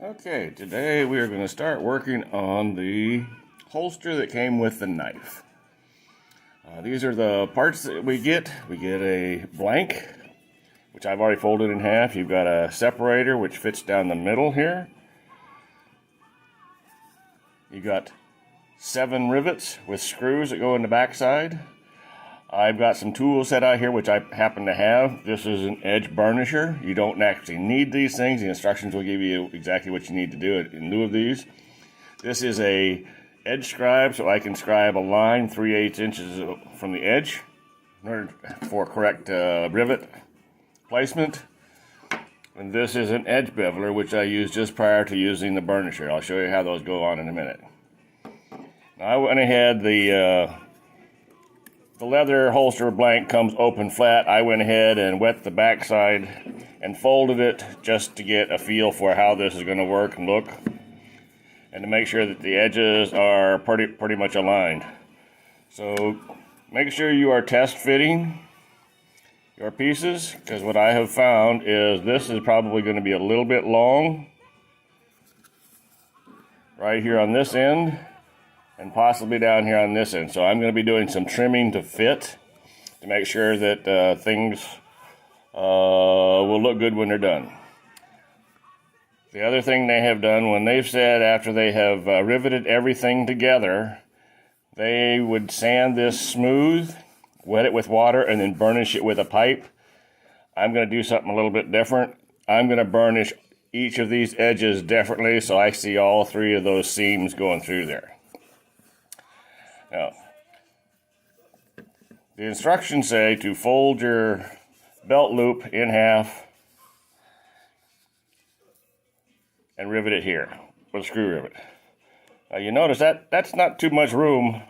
Okay, today we are going to start working on the holster that came with the knife. These are the parts that we get. We get a blank, which I've already folded in half. You've got a separator, which fits down the middle here. You got 7 rivets with screws that go in the backside. I've got some tools set out here, which I happen to have. This is an edge burnisher. You don't actually need these things. The instructions will give you exactly what you need to do in lieu of these. This is a edge scribe, so I can scribe a line 3/8 inches from the edge in order for correct rivet placement. And this is an edge beveler, which I used just prior to using the burnisher. I'll show you how those go on in a minute. Now I went ahead, the leather holster blank comes open flat. I went ahead and wet the backside and folded it just to get a feel for how this is going to work and look, and to make sure that the edges are pretty much aligned. So make sure you are test fitting your pieces, because what I have found is this is probably going to be a little bit long right here on this end, and possibly down here on this end. So I'm going to be doing some trimming to fit, to make sure that things will look good when they're done. The other thing they have done, when they've said after they have riveted everything together, they would sand this smooth, wet it with water, and then burnish it with a pipe. I'm going to do something a little bit different. I'm going to burnish each of these edges differently, so I see all 3 of those seams going through there. Now, the instructions say to fold your belt loop in half and rivet it here with a screw rivet. Now you notice that that's not too much room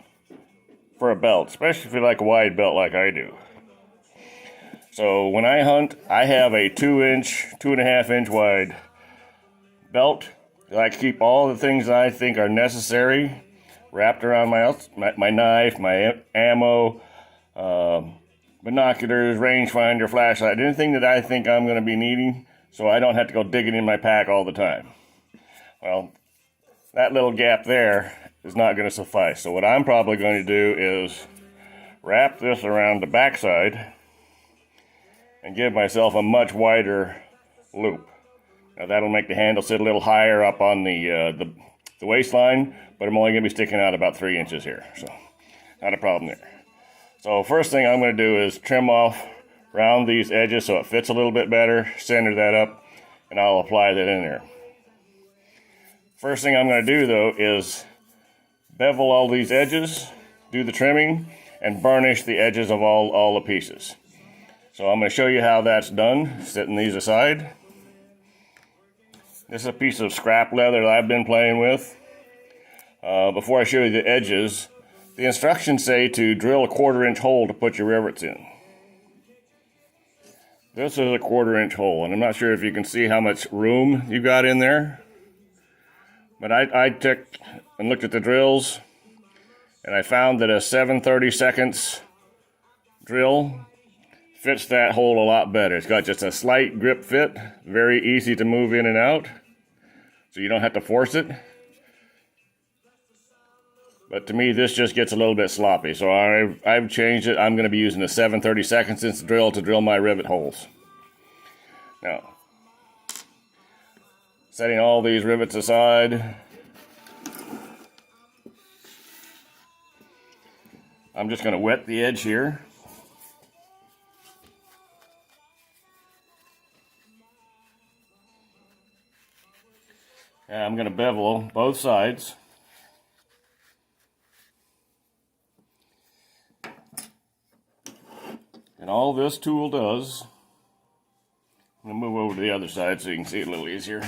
for a belt, especially if you like a wide belt like I do. So when I hunt, I have a 2.5 inch wide belt. I keep all the things that I think are necessary wrapped around my knife, my ammo, binoculars, rangefinder, flashlight, anything that I think I'm going to be needing, so I don't have to go digging in my pack all the time. Well, that little gap there is not going to suffice. So what I'm probably going to do is wrap this around the backside and give myself a much wider loop. Now that'll make the handle sit a little higher up on the waistline, but I'm only going to be sticking out about 3 inches here, so not a problem there. So first thing I'm going to do is trim off around these edges so it fits a little bit better, center that up, and I'll apply that in there. First thing I'm going to do though is bevel all these edges, do the trimming, and burnish the edges of all the pieces. So I'm going to show you how that's done, setting these aside. This is a piece of scrap leather that I've been playing with. Before I show you the edges, the instructions say to drill a 1/4 inch hole to put your rivets in. This is a 1/4 inch hole, and I'm not sure if you can see how much room you got in there. But I took and looked at the drills, and I found that a 7/32 drill fits that hole a lot better. It's got just a slight grip fit, very easy to move in and out, so you don't have to force it. But to me, this just gets a little bit sloppy, so I've changed it. I'm going to be using a 7/32 drill to drill my rivet holes. Now, setting all these rivets aside, I'm just going to wet the edge here. And I'm going to bevel both sides. And all this tool does, I'm going to move over to the other side so you can see it a little easier.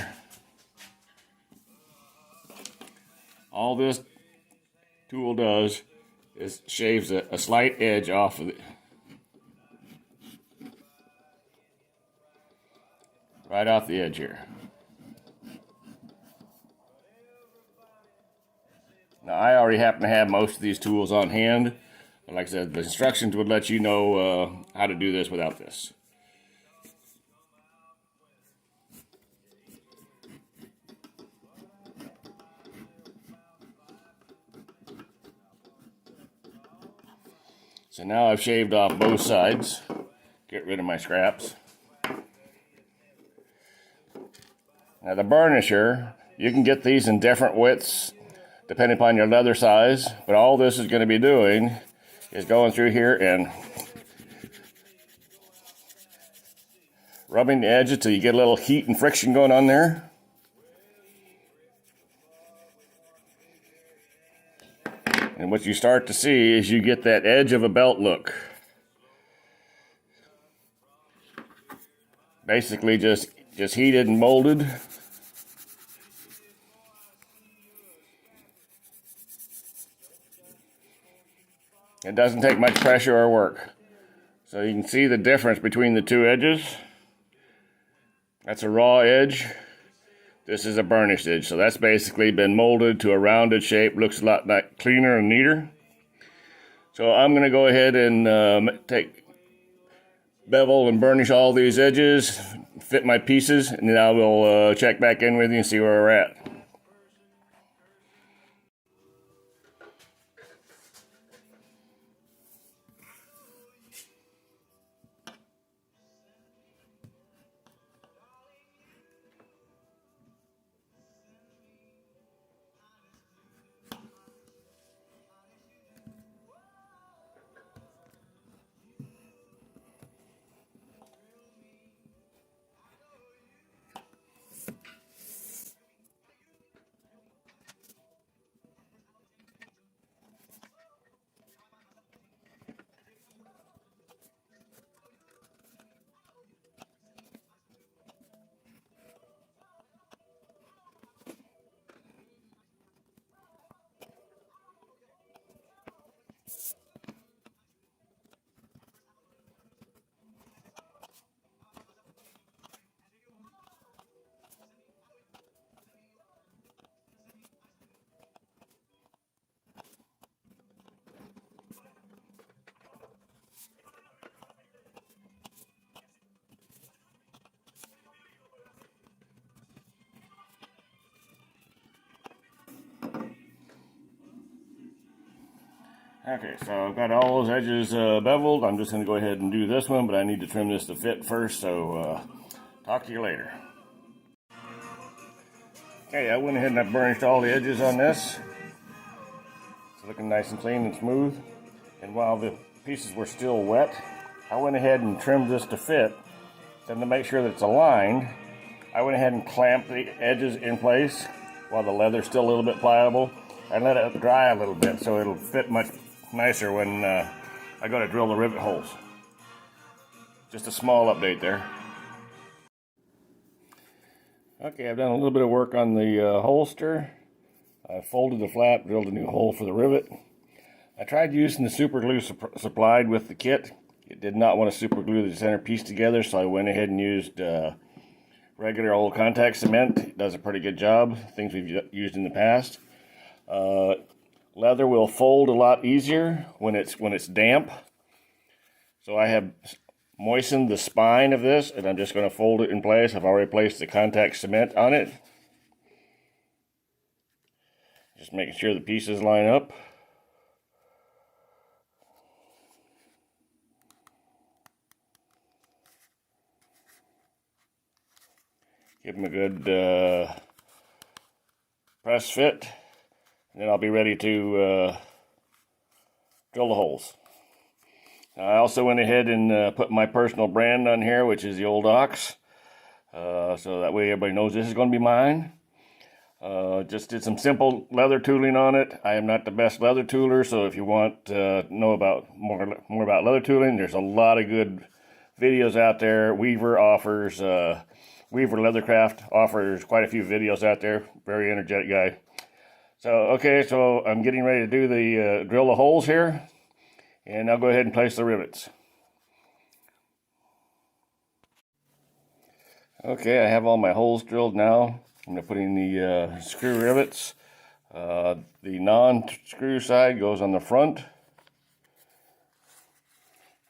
All this tool does is shaves a slight edge off of it, right off the edge here. Now I already happen to have most of these tools on hand, but like I said, the instructions would let you know how to do this without this. So now I've shaved off both sides. Get rid of my scraps. Now the burnisher, you can get these in different widths depending upon your leather size, but all this is going to be doing is going through here and rubbing the edges till you get a little heat and friction going on there. And what you start to see is you get that edge of a belt look. Basically just heated and molded. It doesn't take much pressure or work. So you can see the difference between the two edges. That's a raw edge. This is a burnished edge. So that's basically been molded to a rounded shape. Looks a lot cleaner and neater. So I'm going to go ahead and take bevel and burnish all these edges, fit my pieces, and then I will check back in with you and see where we're at. Okay, so I've got all those edges beveled. I'm just going to go ahead and do this one, but I need to trim this to fit first, so talk to you later. Okay, I went ahead and I burnished all the edges on this. It's looking nice and clean and smooth. And while the pieces were still wet, I went ahead and trimmed this to fit. Then to make sure that it's aligned, I went ahead and clamped the edges in place while the leather's still a little bit pliable. I let it dry a little bit so it'll fit much nicer when I go to drill the rivet holes. Just a small update there. Okay, I've done a little bit of work on the holster. I folded the flap, drilled a new hole for the rivet. I tried using the super glue supplied with the kit. It did not want to super glue the center piece together, so I went ahead and used regular old contact cement. It does a pretty good job, things we've used in the past. Leather will fold a lot easier when it's damp. So I have moistened the spine of this, and I'm just going to fold it in place. I've already placed the contact cement on it. Just making sure the pieces line up. Give them a good press fit. And then I'll be ready to drill the holes. I also went ahead and put my personal brand on here, which is the Old Ox. So that way everybody knows this is going to be mine. Just did some simple leather tooling on it. I am not the best leather tooler, so if you want to know about more about leather tooling, there's a lot of good videos out there. Weaver Leathercraft offers quite a few videos out there. Very energetic guy. So, okay, so I'm getting ready to do the drill the holes here, and I'll go ahead and place the rivets. Okay, I have all my holes drilled now. I'm going to put in the screw rivets. The non-screw side goes on the front,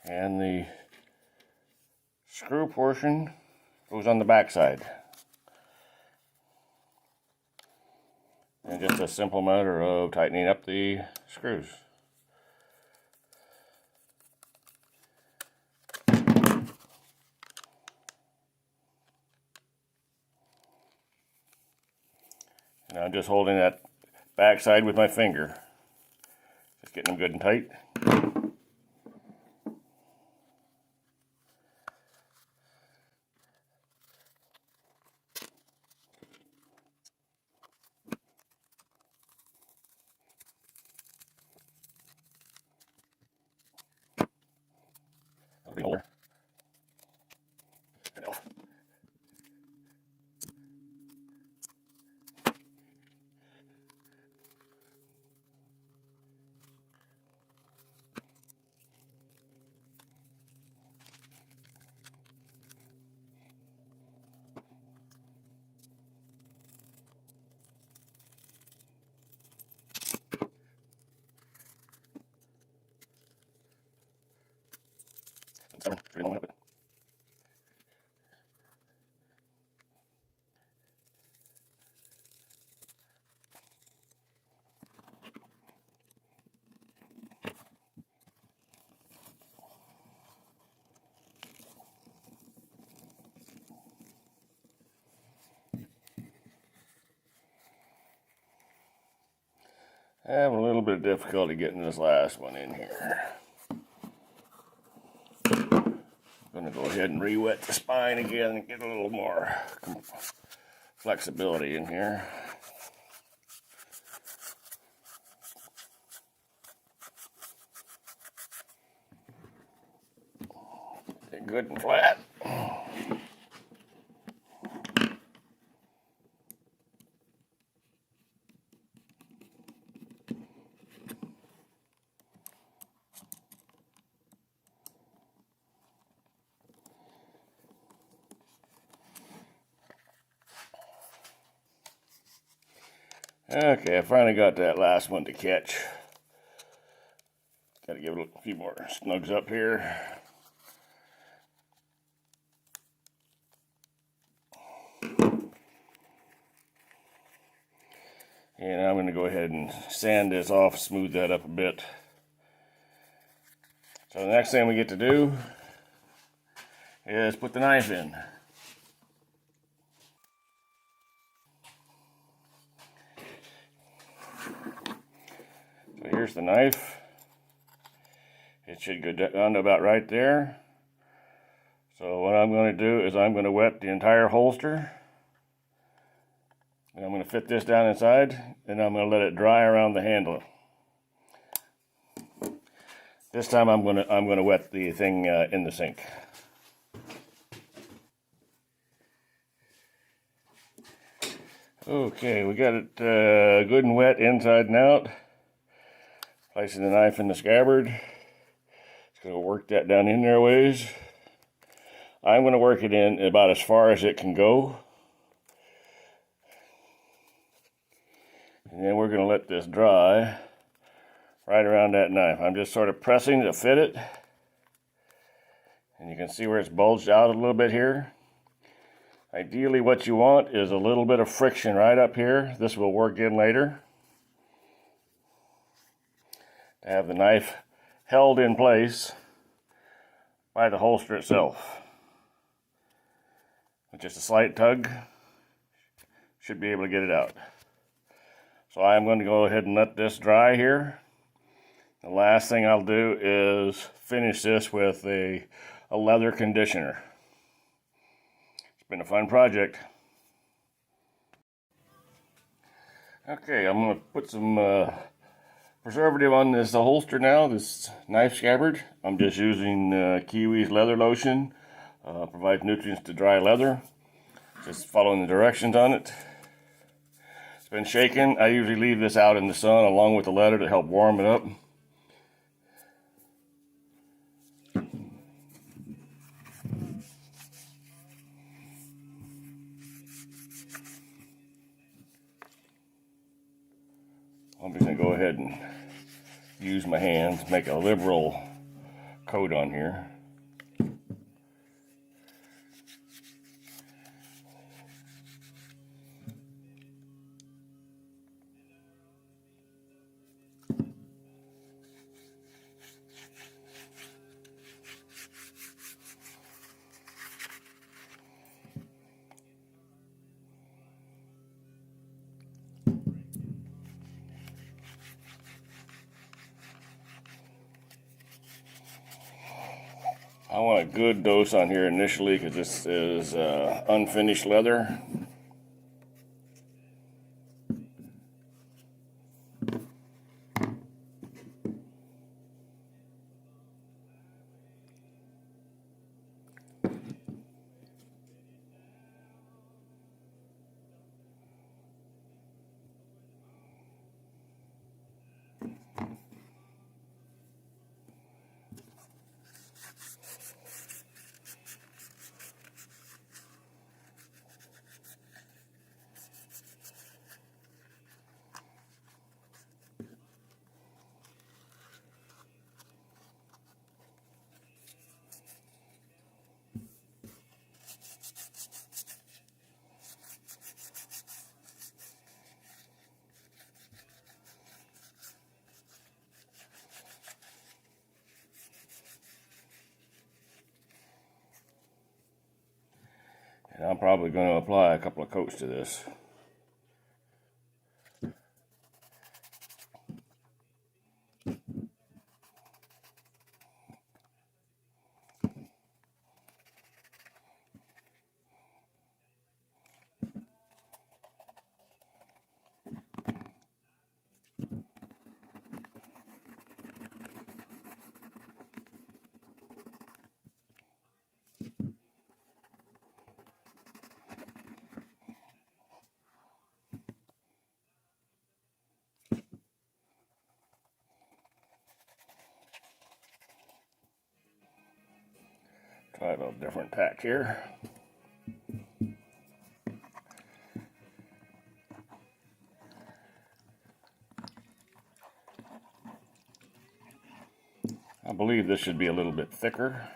and the screw portion goes on the back side. And just a simple matter of tightening up the screws. And I'm just holding that backside with my finger. Just getting them good and tight. Having a little bit of difficulty getting this last one in here. I'm going to go ahead and re-wet the spine again and get a little more flexibility in here. Get good and flat. Okay, I finally got that last one to catch. Got to give it a few more snugs up here. And I'm going to go ahead and sand this off, smooth that up a bit. So the next thing we get to do is put the knife in. So here's the knife. It should go down to about right there. So what I'm going to do is I'm going to wet the entire holster. And I'm going to fit this down inside, and I'm going to let it dry around the handle. This time I'm going to wet the thing in the sink. Okay, we got it good and wet inside and out. Placing the knife in the scabbard. Just going to work that down in there a ways. I'm going to work it in about as far as it can go. And then we're going to let this dry right around that knife. I'm just sort of pressing to fit it. And you can see where it's bulged out a little bit here. Ideally what you want is a little bit of friction right up here. This will work in later. To have the knife held in place by the holster itself. With just a slight tug, should be able to get it out. So I'm going to go ahead and let this dry here. The last thing I'll do is finish this with a leather conditioner. It's been a fun project. Okay, I'm going to put some preservative on this holster now, this knife scabbard. I'm just using Kiwi's leather lotion. Provides nutrients to dry leather. Just following the directions on it. It's been shaken. I usually leave this out in the sun along with the leather to help warm it up. I'm just going to go ahead and use my hands, make a liberal coat on here. I want a good dose on here initially because this is unfinished leather. And I'm probably going to apply a couple of coats to this. Try a little different tack here. I believe this should be a little bit thicker.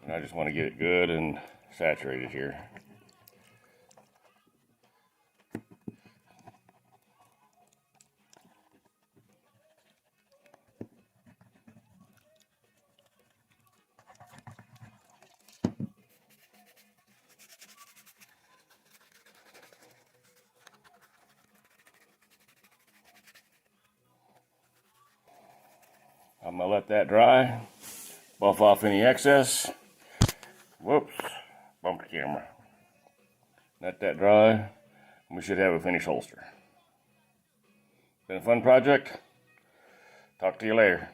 And I just want to get it good and saturated here. I'm going to let that dry, buff off any excess. Whoops, bumped the camera. Let that dry, and we should have a finished holster. Been a fun project. Talk to you later.